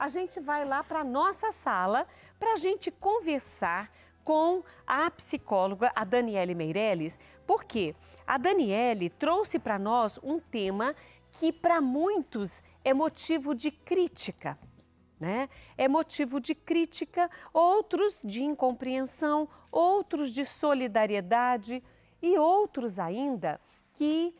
a gente vai lá para a nossa sala para a gente conversar com a psicóloga, a Daniele Meirelles, porque a Daniele trouxe para nós um tema que para muitos é motivo de crítica, né? É motivo de crítica, outros de incompreensão, outros de solidariedade e outros ainda que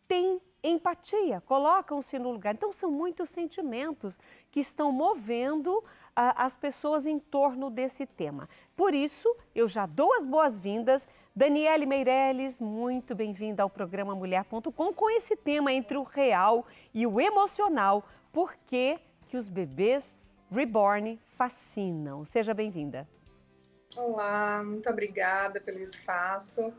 têm empatia, colocam-se no lugar. Então, são muitos sentimentos que estão movendo as pessoas em torno desse tema. Por isso, eu já dou as boas-vindas. Daniele Meirelles, muito bem-vinda ao programa Mulher.com com esse tema entre o real e o emocional. Por que os bebês reborn fascinam? Seja bem-vinda. Olá, muito obrigada pelo espaço.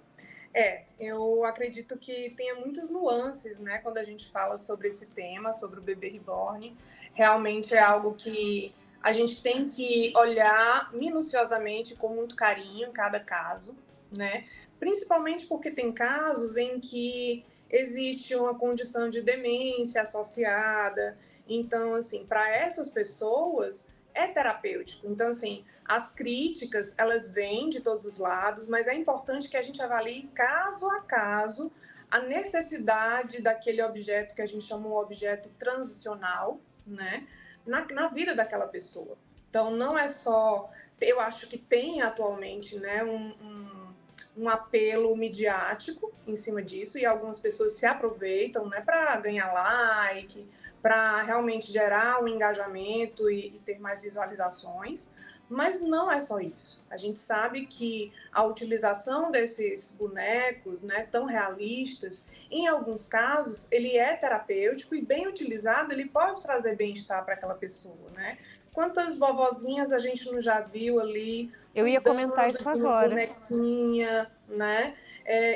Eu acredito que tenha muitas nuances, né, quando a gente fala sobre esse tema, sobre o bebê reborn. Realmente é algo que a gente tem que olhar minuciosamente, com muito carinho, em cada caso, né? Principalmente porque tem casos em que existe uma condição de demência associada. Então, assim, para essas pessoas é terapêutico. Então, assim, as críticas, elas vêm de todos os lados, mas é importante que a gente avalie caso a caso a necessidade daquele objeto que a gente chama um objeto transicional, né, na vida daquela pessoa. Então, não é só... Eu acho que tem atualmente, né, um apelo midiático em cima disso, e algumas pessoas se aproveitam, né, para ganhar like, para realmente gerar um engajamento e ter mais visualizações. Mas não é só isso. A gente sabe que a utilização desses bonecos, né, tão realistas, em alguns casos, ele é terapêutico e, bem utilizado, ele pode trazer bem-estar para aquela pessoa, né? Quantas vovozinhas a gente não já viu ali Eu ia comentar isso cuidando de uma agora. bonequinha, né?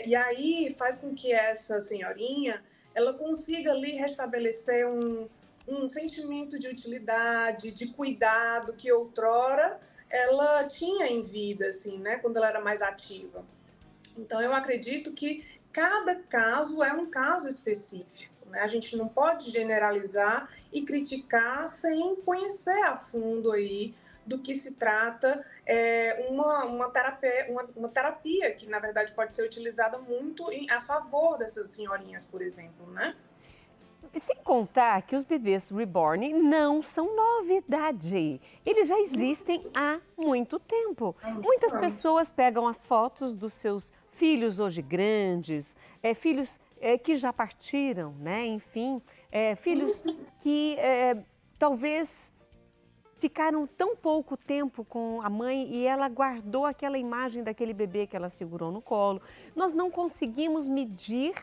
E aí faz com que essa senhorinha ela consiga ali restabelecer um sentimento de utilidade, de cuidado que outrora ela tinha em vida, assim, né, quando ela era mais ativa. Então, eu acredito que cada caso é um caso específico, né? A gente não pode generalizar e criticar sem conhecer a fundo aí do que se trata uma terapia que, na verdade, pode ser utilizada muito a favor dessas senhorinhas, por exemplo, né? E sem contar que os bebês reborn não são novidade. Eles já existem há muito tempo. Muitas pessoas pegam as fotos dos seus filhos hoje grandes, filhos que já partiram, né? Enfim, filhos que talvez ficaram tão pouco tempo com a mãe e ela guardou aquela imagem daquele bebê que ela segurou no colo. Nós não conseguimos medir,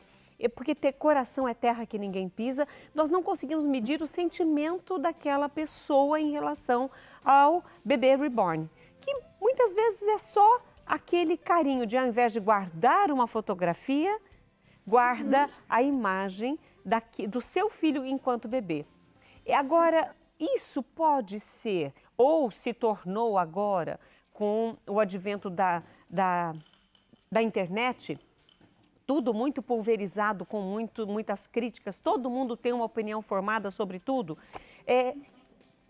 porque ter coração é terra que ninguém pisa, nós não conseguimos medir o sentimento daquela pessoa em relação ao bebê reborn, que muitas vezes é só aquele carinho de, ao invés de guardar uma fotografia, guarda a imagem do seu filho enquanto bebê. E agora, isso pode ser, ou se tornou agora, com o advento da internet, tudo muito pulverizado, com muitas críticas, todo mundo tem uma opinião formada sobre tudo.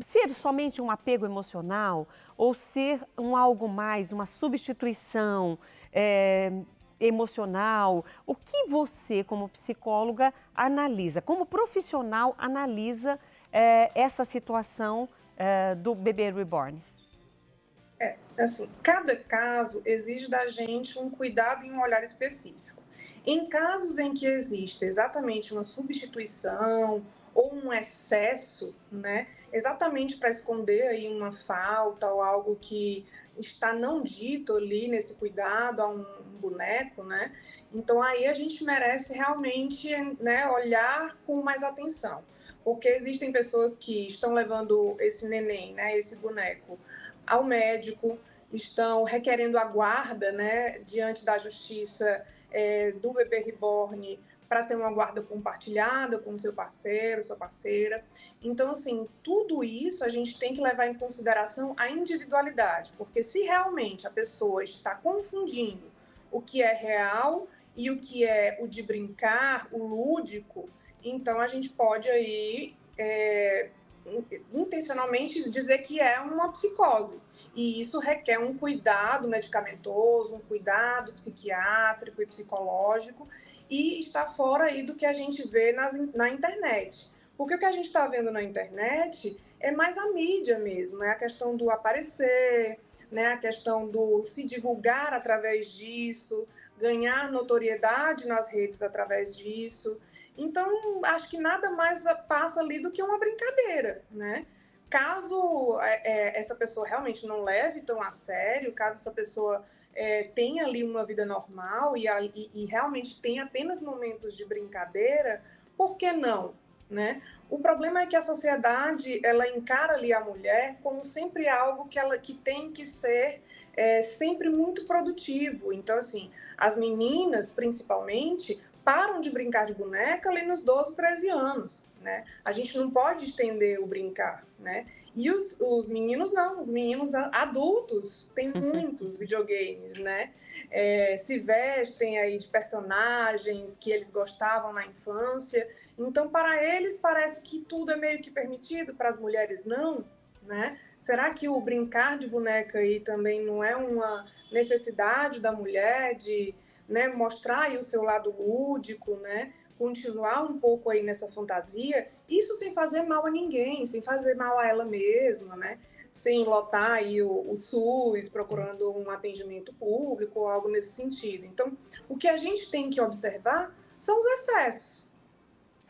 Ser somente um apego emocional ou ser um algo mais, uma substituição emocional, o que você, como psicóloga, analisa, como profissional, analisa essa situação do bebê reborn? Assim, cada caso exige da gente um cuidado e um olhar específico. Em casos em que existe exatamente uma substituição ou um excesso, né, exatamente para esconder aí uma falta ou algo que está não dito ali nesse cuidado a um boneco, né? Então aí a gente merece realmente, né, olhar com mais atenção, porque existem pessoas que estão levando esse neném, né, esse boneco, ao médico, estão requerendo a guarda, né, diante da justiça do bebê reborn para ser uma guarda compartilhada com o seu parceiro, sua parceira. Então, assim, tudo isso a gente tem que levar em consideração a individualidade, porque se realmente a pessoa está confundindo o que é real e o que é o de brincar, o lúdico, então a gente pode aí intencionalmente dizer que é uma psicose. E isso requer um cuidado medicamentoso, um cuidado psiquiátrico e psicológico, e está fora aí do que a gente vê na internet. Porque o que a gente está vendo na internet é mais a mídia mesmo, é a questão do aparecer, né, a questão do se divulgar através disso, ganhar notoriedade nas redes através disso. Então, acho que nada mais passa ali do que uma brincadeira, né? Caso essa pessoa realmente não leve tão a sério, caso essa pessoa tenha ali uma vida normal e realmente tenha apenas momentos de brincadeira, por que não? Né? O problema é que a sociedade ela encara ali a mulher como sempre algo que tem que ser sempre muito produtivo. Então, assim, as meninas, principalmente, param de brincar de boneca ali nos 12, 13 anos, né? A gente não pode estender o brincar, né? E os meninos não, os meninos adultos têm muitos videogames, né? Se vestem aí de personagens que eles gostavam na infância. Então, para eles, parece que tudo é meio que permitido, para as mulheres não, né? Será que o brincar de boneca aí também não é uma necessidade da mulher de, né, mostrar aí o seu lado lúdico, né? Continuar um pouco aí nessa fantasia, isso sem fazer mal a ninguém, sem fazer mal a ela mesma, né? Sem lotar aí o SUS, procurando um atendimento público ou algo nesse sentido. Então, o que a gente tem que observar são os excessos.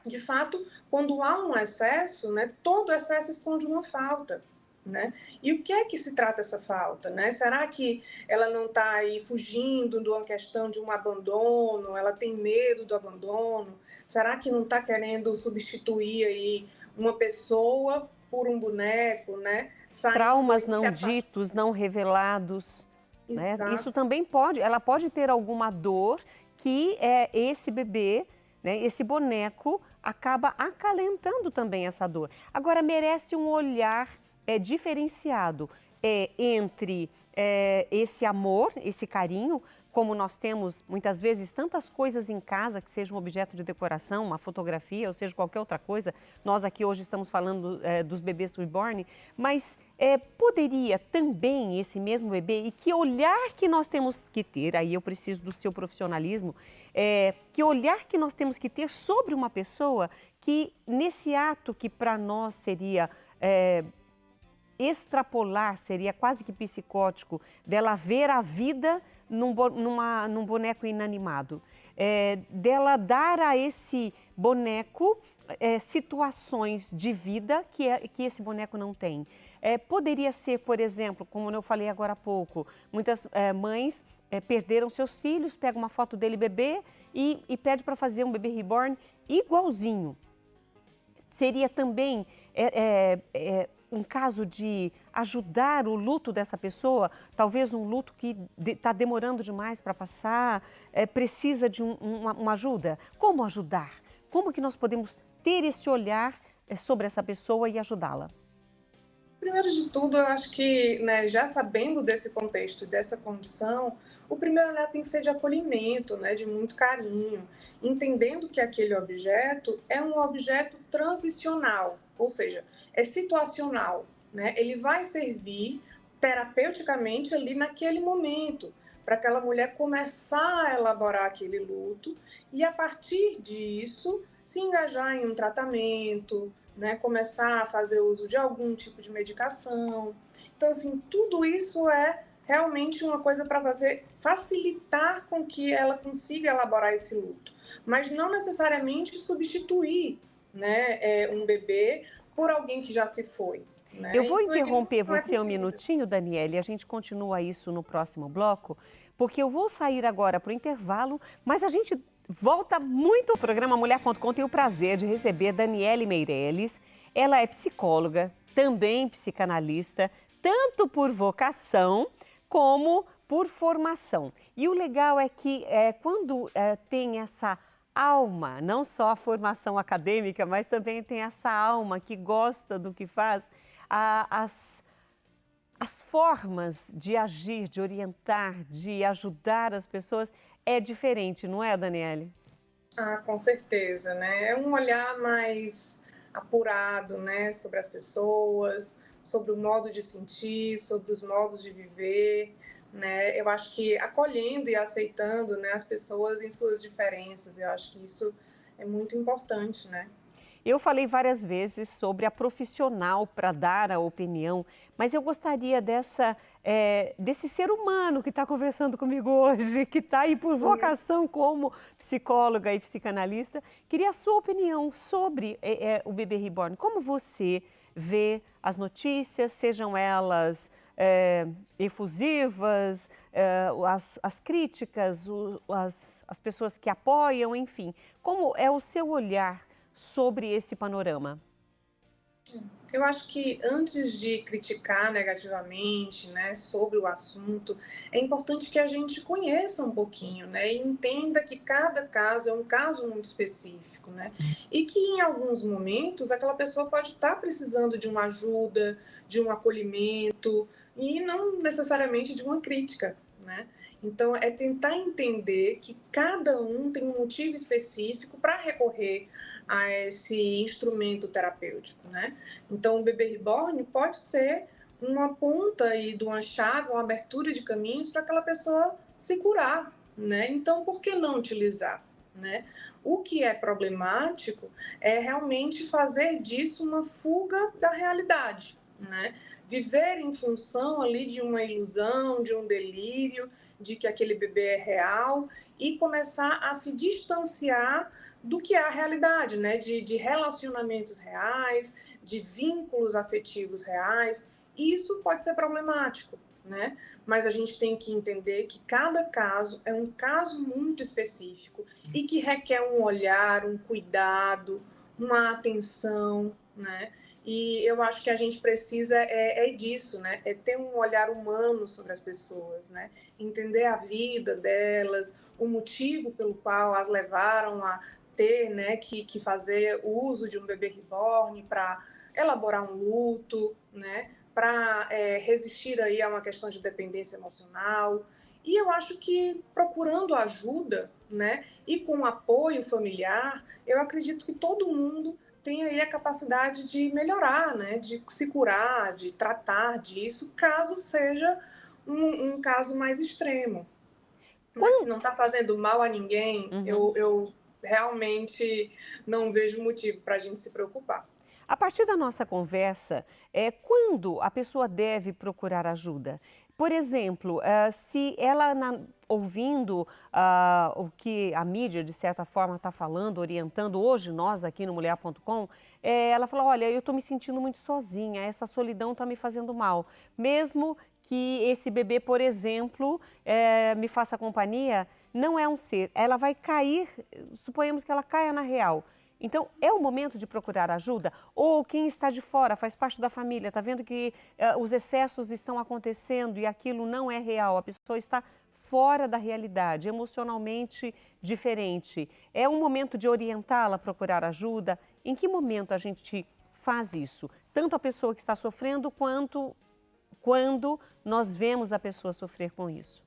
De fato, quando há um excesso, né, todo excesso esconde uma falta. Né? E o que é que se trata essa falta? Né? Será que ela não está aí fugindo de uma questão de um abandono? Ela tem medo do abandono? Será que não está querendo substituir aí uma pessoa por um boneco? Né? Traumas não ditos, não revelados, né? Isso também pode, ela pode ter alguma dor que esse bebê, né, esse boneco acaba acalentando também essa dor. Agora, merece um olhar diferenciado entre esse amor, esse carinho, como nós temos muitas vezes tantas coisas em casa que sejam objeto de decoração, uma fotografia, ou seja, qualquer outra coisa. Nós aqui hoje estamos falando dos bebês reborn, mas poderia também esse mesmo bebê, e que olhar que nós temos que ter, aí eu preciso do seu profissionalismo, que olhar que nós temos que ter sobre uma pessoa que nesse ato que para nós seria extrapolar, seria quase que psicótico, dela ver a vida num boneco inanimado, dela dar a esse boneco situações de vida que esse boneco não tem. Poderia ser, por exemplo, como eu falei agora há pouco, muitas mães perderam seus filhos, pegam uma foto dele bebê e pede para fazer um bebê reborn igualzinho. Seria também um caso de ajudar o luto dessa pessoa, talvez um luto que está demorando demais para passar, precisa de uma ajuda. Como ajudar? Como que nós podemos ter esse olhar sobre essa pessoa e ajudá-la? Primeiro de tudo, eu acho que, né, já sabendo desse contexto e dessa condição, o primeiro olhar tem que ser de acolhimento, né, de muito carinho, entendendo que aquele objeto é um objeto transicional, ou seja, é situacional, né? Ele vai servir terapeuticamente ali naquele momento, para aquela mulher começar a elaborar aquele luto e, a partir disso, se engajar em um tratamento, né, começar a fazer uso de algum tipo de medicação. Então, assim, tudo isso é realmente uma coisa para facilitar com que ela consiga elaborar esse luto, mas não necessariamente substituir, né, um bebê por alguém que já se foi. Né? Eu vou Isso interromper não é você um possível. minutinho, Daniele, e a gente continua isso no próximo bloco, porque eu vou sair agora para o intervalo, mas a gente volta muito. O programa Mulher.com tem o prazer de receber Daniele Meirelles. Ela é psicóloga, também psicanalista, tanto por vocação como por formação. E o legal é que quando tem essa alma, não só a formação acadêmica, mas também tem essa alma que gosta do que faz, as formas de agir, de orientar, de ajudar as pessoas é diferente, não é, Daniele? Ah, com certeza, né? É um olhar mais apurado, né, sobre as pessoas, sobre o modo de sentir, sobre os modos de viver, né? Eu acho que acolhendo e aceitando, né, as pessoas em suas diferenças, eu acho que isso é muito importante, né? Eu falei várias vezes sobre a profissional para dar a opinião, mas eu gostaria desse ser humano que está conversando comigo hoje, que está aí por vocação como psicóloga e psicanalista. Queria a sua opinião sobre o bebê reborn. Como você vê as notícias, sejam elas efusivas, as críticas, as pessoas que apoiam, enfim. Como é o seu olhar sobre esse panorama? Eu acho que antes de criticar negativamente, né, sobre o assunto, é importante que a gente conheça um pouquinho, né, e entenda que cada caso é um caso muito específico, né, e que em alguns momentos aquela pessoa pode estar precisando de uma ajuda, de um acolhimento e não necessariamente de uma crítica, né. Então, é tentar entender que cada um tem um motivo específico para recorrer a esse instrumento terapêutico, né? Então, o bebê reborn pode ser uma ponta aí de uma chave, uma abertura de caminhos para aquela pessoa se curar, né? Então, por que não utilizar, né? O que é problemático é realmente fazer disso uma fuga da realidade, né? Viver em função ali de uma ilusão, de um delírio, de que aquele bebê é real e começar a se distanciar do que é a realidade, né? De relacionamentos reais, de vínculos afetivos reais. Isso pode ser problemático, né? Mas a gente tem que entender que cada caso é um caso muito específico e que requer um olhar, um cuidado, uma atenção, né? E eu acho que a gente precisa disso, né? É ter um olhar humano sobre as pessoas, né? Entender a vida delas, o motivo pelo qual as levaram a ter, né, que fazer uso de um bebê reborn para elaborar um luto, né, para resistir aí a uma questão de dependência emocional. E eu acho que procurando ajuda, né, e com apoio familiar, eu acredito que todo mundo tem aí a capacidade de melhorar, né, de se curar, de tratar disso, caso seja um caso mais extremo. Mas se Quan- não está fazendo mal a ninguém, Uhum. eu realmente não vejo motivo para a gente se preocupar. A partir da nossa conversa, quando a pessoa deve procurar ajuda? Por exemplo, se ela, ouvindo o que a mídia, de certa forma, está falando, orientando hoje, nós aqui no Mulher.com, ela fala, olha, eu estou me sentindo muito sozinha, essa solidão está me fazendo mal. Mesmo que esse bebê, por exemplo, me faça companhia, não é um ser. Ela vai cair, suponhamos que ela caia na real. Então, é o momento de procurar ajuda? Ou quem está de fora, faz parte da família, está vendo que os excessos estão acontecendo e aquilo não é real, a pessoa está fora da realidade, emocionalmente diferente. É um momento de orientá-la a procurar ajuda? Em que momento a gente faz isso? Tanto a pessoa que está sofrendo, quanto quando nós vemos a pessoa sofrer com isso.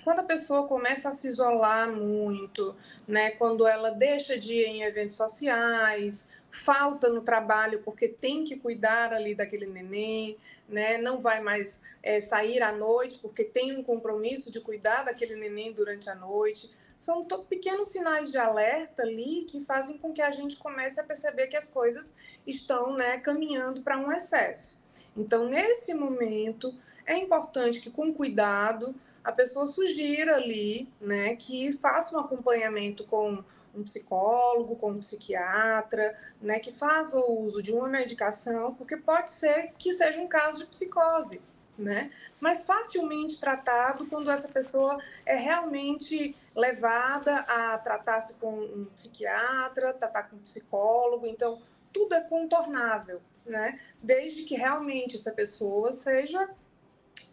Quando a pessoa começa a se isolar muito, né, quando ela deixa de ir em eventos sociais, falta no trabalho porque tem que cuidar ali daquele neném, né, não vai mais sair à noite porque tem um compromisso de cuidar daquele neném durante a noite. São pequenos sinais de alerta ali que fazem com que a gente comece a perceber que as coisas estão, né, caminhando para um excesso. Então, nesse momento, é importante que, com cuidado, a pessoa sugira ali, né, que faça um acompanhamento com um psicólogo, com um psiquiatra, né, que faça o uso de uma medicação, porque pode ser que seja um caso de psicose, né, mas facilmente tratado quando essa pessoa é realmente levada a tratar-se com um psiquiatra, tratar com um psicólogo, então tudo é contornável, né, desde que realmente essa pessoa seja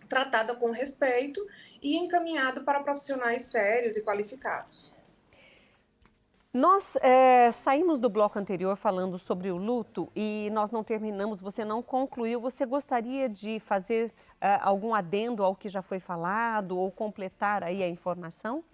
tratada com respeito e encaminhada para profissionais sérios e qualificados. Nós saímos do bloco anterior falando sobre o luto e nós não terminamos, você não concluiu. Você gostaria de fazer algum adendo ao que já foi falado ou completar aí a informação?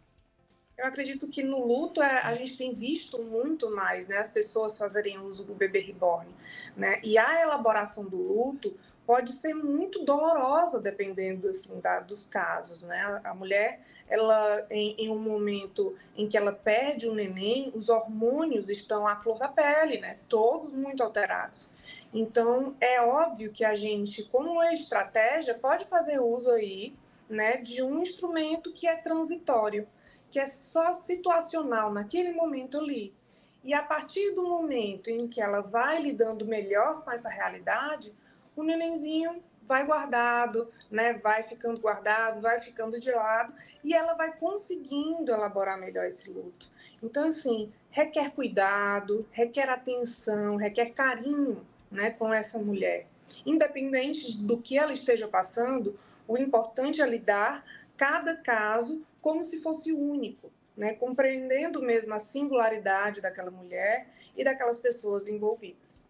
Eu acredito que no luto a gente tem visto muito mais, né, as pessoas fazerem uso do bebê reborn, né? E a elaboração do luto pode ser muito dolorosa dependendo assim dos casos, né? A mulher, ela em um momento em que ela perde o neném, os hormônios estão à flor da pele, né? Todos muito alterados. Então é óbvio que a gente, como uma estratégia, pode fazer uso aí, né, de um instrumento que é transitório, que é só situacional naquele momento ali. E a partir do momento em que ela vai lidando melhor com essa realidade, o nenenzinho vai guardado, né? Vai ficando guardado, vai ficando de lado e ela vai conseguindo elaborar melhor esse luto. Então, assim, requer cuidado, requer atenção, requer carinho, né, com essa mulher. Independente do que ela esteja passando, o importante é lidar cada caso como se fosse único, né? Compreendendo mesmo a singularidade daquela mulher e daquelas pessoas envolvidas.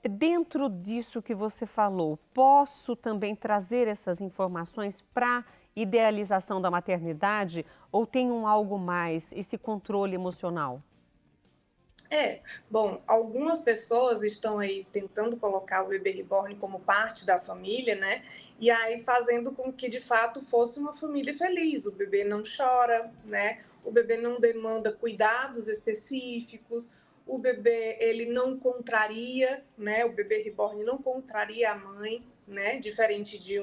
Dentro disso que você falou, posso também trazer essas informações para idealização da maternidade ou tem um algo mais, esse controle emocional? Bom, algumas pessoas estão aí tentando colocar o bebê reborn como parte da família, né? E aí fazendo com que de fato fosse uma família feliz. O bebê não chora, né? O bebê não demanda cuidados específicos. O bebê ele não contraria, né? O bebê reborn não contraria a mãe, né? Diferente de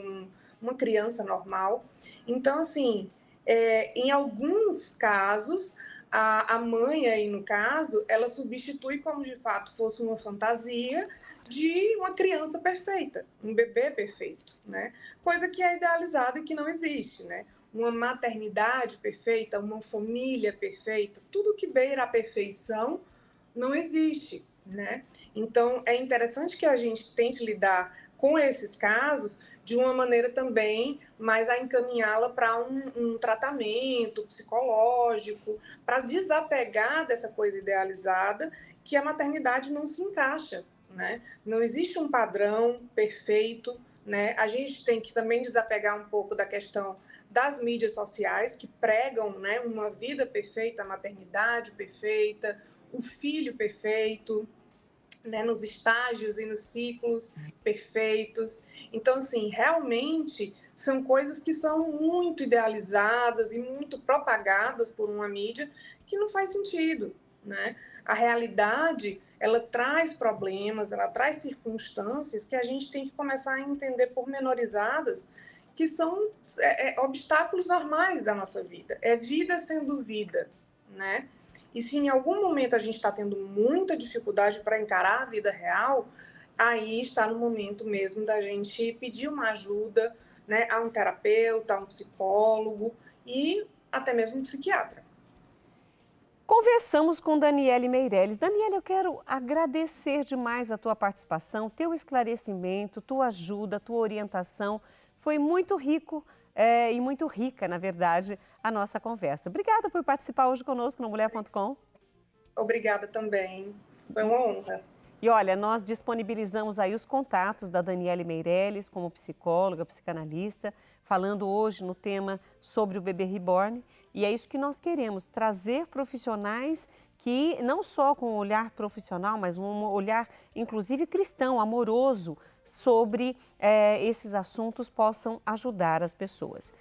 uma criança normal. Então, assim, em alguns casos a mãe aí, no caso, ela substitui como de fato fosse uma fantasia de uma criança perfeita, um bebê perfeito, né? Coisa que é idealizada e que não existe, né? Uma maternidade perfeita, uma família perfeita, tudo que beira a perfeição não existe, né? Então, é interessante que a gente tente lidar com esses casos de uma maneira também mais a encaminhá-la para um tratamento psicológico, para desapegar dessa coisa idealizada que a maternidade não se encaixa, né? Não existe um padrão perfeito, né? A gente tem que também desapegar um pouco da questão das mídias sociais que pregam, né, uma vida perfeita, a maternidade perfeita, o filho perfeito, né, nos estágios e nos ciclos perfeitos. Então, assim, realmente são coisas que são muito idealizadas e muito propagadas por uma mídia que não faz sentido, né? A realidade, ela traz problemas, ela traz circunstâncias que a gente tem que começar a entender pormenorizadas, que são obstáculos normais da nossa vida. É vida sendo vida, né? E se em algum momento a gente está tendo muita dificuldade para encarar a vida real, aí está no momento mesmo da gente pedir uma ajuda, né, a um terapeuta, a um psicólogo e até mesmo um psiquiatra. Conversamos com Daniele Meirelles. Daniele, eu quero agradecer demais a tua participação, teu esclarecimento, tua ajuda, tua orientação. Foi muito rico e muito rica, na verdade, a nossa conversa. Obrigada por participar hoje conosco no Mulher.com. Obrigada também. Foi uma honra. E olha, nós disponibilizamos aí os contatos da Daniele Meirelles como psicóloga, psicanalista, falando hoje no tema sobre o bebê reborn. E é isso que nós queremos, trazer profissionais que não só com um olhar profissional, mas um olhar inclusive cristão, amoroso, sobre esses assuntos possam ajudar as pessoas.